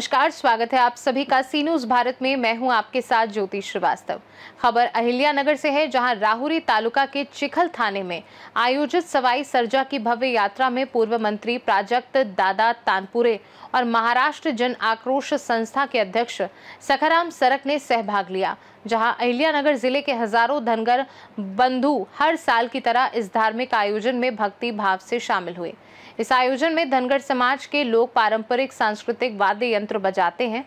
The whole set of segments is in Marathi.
नमस्कार, स्वागत है आप सभी का सी न्यूज भारत में। मैं हूं आपके साथ ज्योति श्रीवास्तव। खबर अहिल्यानगर से है, जहां राहुरी तालुका के चिखल थाने में आयोजित सवाई सरजा की भव्य यात्रा में पूर्व मंत्री प्राजक्त दादा तानपुरे और महाराष्ट्र जन आक्रोश संस्था के अध्यक्ष सखाराम सरक ने सहभाग लिया। जहां अहिल्यानगर जिले के हजारों धनगर बंधु हर साल की तरह इस धार्मिक आयोजन में भक्ति भाव से शामिल हुए। इस आयोजन में धनगर समाज के लोग पारंपरिक सांस्कृतिक वाद्य यंत्र बजाते हैं,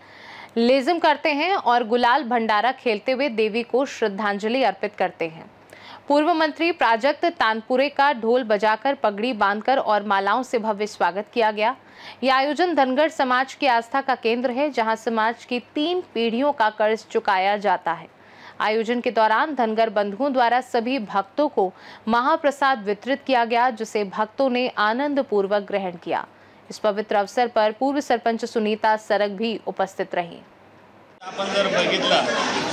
लेज़म करते हैं और गुलाल भंडारा खेलते हुए देवी को श्रद्धांजलि अर्पित करते हैं। पूर्व मंत्री प्राजक्त तानपुरे का ढोल बजाकर, पगड़ी बांधकर और मालाओं से भव्य स्वागत किया गया। यह आयोजन धनगर समाज की आस्था का केंद्र है, जहां समाज की 3 पीढ़ियों का कर्ज चुकाया जाता है। आयोजन के दौरान धनगर बंधुओं द्वारा सभी भक्तों को महाप्रसाद वितरित किया गया, जिसे भक्तों ने आनंद पूर्वक ग्रहण किया। इस पवित्र अवसर पर पूर्व सरपंच सुनीता सरक भी उपस्थित रही। आपण जर बघितलं,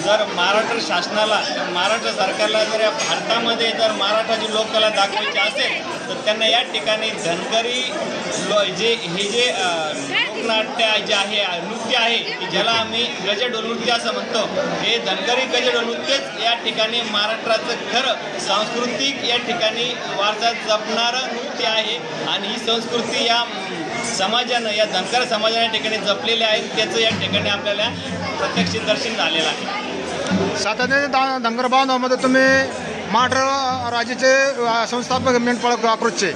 जर महाराष्ट्र शासनाला, महाराष्ट्र सरकारला जर या भारतामध्ये जर मराठाची लोककला दाखवायची असेल तर त्यांना या ठिकाणी धनगरी जे लोकनाट्य जे आहे, नृत्य आहे की ज्याला आम्ही गजडोल नृत्य असं म्हणतो, हे धनगरी गजडोल नृत्यच या ठिकाणी महाराष्ट्राचं खरं सांस्कृतिक या ठिकाणी वारसा जपणारं नृत्य आहे। आणि ही संस्कृती या समाजानं, या धनगर समाजाने या ठिकाणी जपलेले आहे, त्याचं या ठिकाणी आपल्याला प्रत्यक्ष दर्शन झालेलं आहे। सातत्याने धनगर बांधवामध्ये तुम्ही महाराष्ट्र राज्याचे संस्थापक मेंढपाळ आक्रोशचे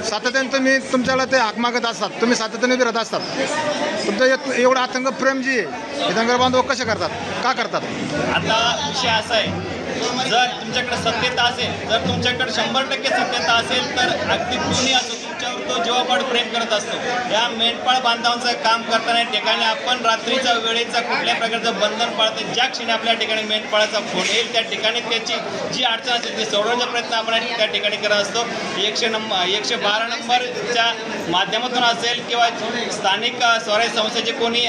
सातत्याने तुम्ही तुमच्याला ते हाक मागत असतात, तुम्ही सातत्याने फिरत असतात। तुमचं एवढं आतंक प्रेम जी आहे हे धनगर बांधव कसे करतात, का करतात? आता विषय असा आहे, जर तुमच्याकडे सत्यता असेल, जर तुमच्याकडे 100% सत्यता असेल तर अगदी कोणी असो तुमच्यावर तो जीवापाड प्रेम करत असतो। या मेंढपाळ बांधवांचं काम करताना ठिकाणी आपण रात्रीचा वेळेचा कुठल्या प्रकारचं बंधन पाळतो। ज्या क्षणी आपल्या ठिकाणी मेंढपाळाचा फोन येईल त्या ठिकाणी त्याची जी अडचण असेल ती सोडवण्याचा प्रयत्न आपण त्या ठिकाणी करत असतो। 112 नंबरच्या माध्यमातून असेल किंवा स्थानिक स्वराज्य संस्थेचे कोणी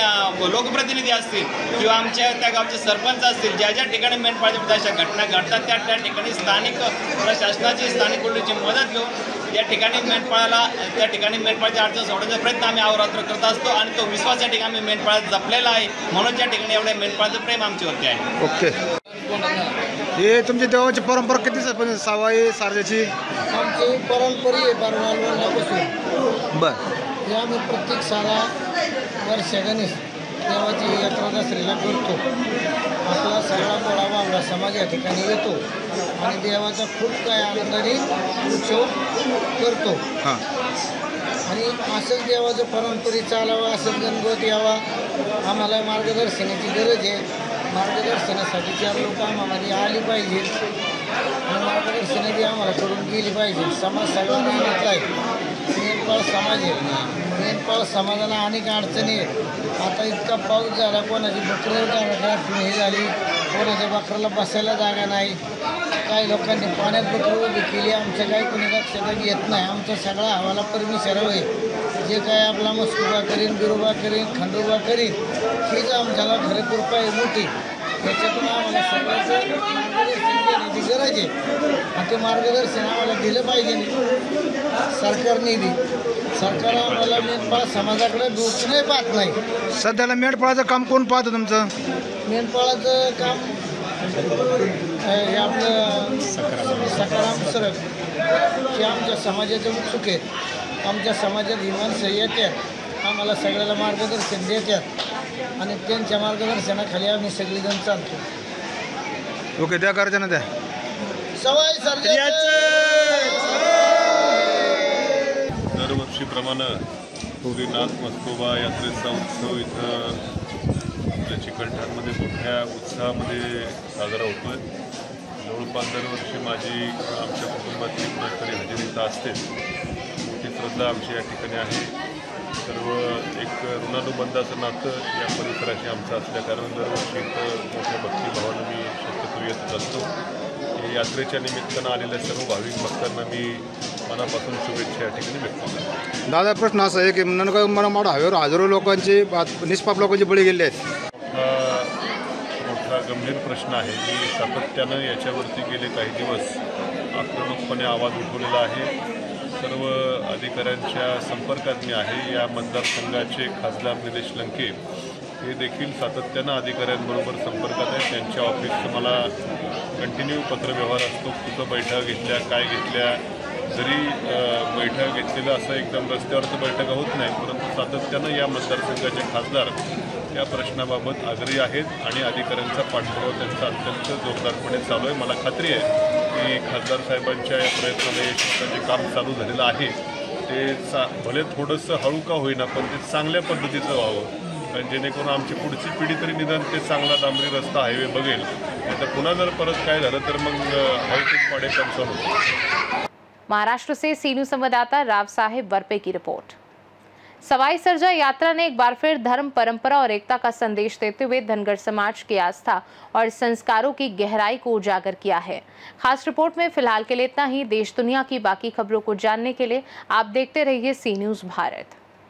लोकप्रतिनिधी असतील किंवा आमच्या त्या गावचे सरपंच असतील, ज्या ज्या ठिकाणी मेंढपाळाच्या अशा घटना घडतात त्या ठिकाणी स्थानिक प्रशासनाची, स्थानिक पोलिसांची मदत घेऊन त्या ठिकाणी मेंढपाळाला, त्या ठिकाणी मेंढपाळाच्या अडचण सोडवण्याचा प्रयत्न आम्ही अहोरात्र करत असतो। आणि तो विश्वास या ठिकाणी मेंढपाळ जपलेला आहे, म्हणून त्या ठिकाणी एवढ्या मेंढपाळाचं प्रेम आमच्यावरती आहे। ओके, हे तुमची देवाची परंपरा किती सवाई सारजाची? आमची परंपरा आहे परवानपासून। बरं, आम्ही प्रत्येक साला वर्षागणेश देवाची यात्रा दसऱ्याला करतो। आपला सगळा मोडा बांगडा समाज या ठिकाणी येतो आणि देवाचा खूप काही आनंदाने उत्सव करतो। आणि असंच देवाचं परंपरा चालावं, असंच गणगोत यावा। आम्हाला मार्गदर्शनाची गरज आहे। मार्गदर्शनासाठी 4 लोक आम्हाला आली पाहिजे आणि मार्गदर्शनाची आम्हाला करून गेली पाहिजे। समाज सगळ्यांना आणत आहे, मेंढपाळ समाज आहे, मेंढपाळ समाजाला अनेक अडचणी आहेत। आता इतका पाऊस झाला, कोणाची बकरं हे झाली, कोणाच्या बकराला बसायला जागा नाही, काही लोकांनी पाण्यात बकरं उभी केली, आमचं काही कोणी लक्षात येत नाही। आमचा सगळा हवाला परमेश्वर आहे, जे काय आपला मस्कुबा करीन, बिरोबा करीन, खंडोबा करीन, हीच आमच्याला खरी कृपा आहे मोठी। त्याच्यातून आम्हाला सगळ्याचं मार्गदर्शन देण्याची गरज आहे आणि ते मार्गदर्शन आम्हाला दिलं पाहिजे सरकारने बी। सरकार आम्हाला मेंढपाळ समाजाकडे दूरने पाहत नाही। सध्याला मेंढपाळाचं काम कोण पाहतं तुमचं? मेंढपाळाचं काम हे आपलं सखाराम सरक हे आमच्या समाजाचे उत्सुक आहेत। आमच्या समाजात ही माणसं येतात, आम्हाला सगळ्याला मार्गदर्शन देतात आणि त्यांच्या मार्गदर्शनाखाली आम्ही सगळेजण चालतो। ओके, द्या गर्जना द्या। सवाई सरजा दरवर्षीप्रमाणे भोलेनाथ मस्कोबा यात्रेचा उत्सव इथं आपल्या चिकलठाणमध्ये मोठ्या उत्साहामध्ये साजरा होतो आहे। जवळपास दरवर्षी माझी आमच्या कुटुंबातली कोणीतरी हजेरी इथं असते। मोठी श्रद्धा आमची या ठिकाणी आहे। सर्व एक ऋणानुबंधाचं नातं या परिसराशी आमचं असल्याकारण दरवर्षी इथं मोठ्या भक्तिभावानं मी शक्यतो येतच असतो। यात्रेच्या निमित्तानं आलेल्या सर्व भाविक भक्तांना मी मनापासून शुभेच्छा या ठिकाणी व्यक्त करतो। दादा, प्रश्न असा आहे की मनमाड हवेवर हजारो लोकांचे, निष्पाप लोकांचे बळी गेले आहेत। मोठा गंभीर प्रश्न आहे। मी सातत्यानं याच्यावरती गेले काही दिवस आक्रमकपणे आवाज उठवलेला आहे। सर्व अधिकाऱ्यांच्या संपर्कात मी आहे. या मतदारसंघाचे खासदार निलेश लंके हे देखील सातत्यानं अधिकाऱ्यांबरोबर संपर्कात आहेत. त्यांच्या ऑफिसचं मला कंटिन्यू पत्रव्यवहार असतो. कुठं बैठका घेतल्या, काय घेतल्या. जरी बैठक घेतलेलं असं एकदम रस्त्यावर तर बैठका होत नाही, परंतु सातत्यानं या मतदारसंघाचे खासदार या प्रश्नाबाबत आग्रही आहेत आणि अधिकाऱ्यांचा पाठपुरावा त्यांचा अत्यंत जोरदारपणे चालू आहे. मला खात्री आहे की खासदार साहेबांच्या या प्रयत्नाला यशाचे काम चालू झालेलं आहे. ते भले थोडंसं हळू का होईना, पण ते चांगल्या पद्धतीचं व्हावं, कारण जेणेकरून आमची पुढची पिढी तरी निदान ते चांगला डांबरी रस्ता हायवे बघेल. तर पुन्हा जर परत काय झालं तर मग हाऊसिंग पाडे कन्सर्न होतं. महाराष्ट्र से सीनू संवाददाता राव साहेब बरपे की रिपोर्ट। सवाई सरजा यात्रा ने एक बार फिर धर्म, परंपरा और एकता का संदेश देते हुए धनगर समाज की आस्था और संस्कारों की गहराई को उजागर किया है। खास रिपोर्ट में फिलहाल के लिए इतना ही। देश दुनिया की बाकी खबरों को जानने के लिए आप देखते रहिए सी न्यूज़ भारत।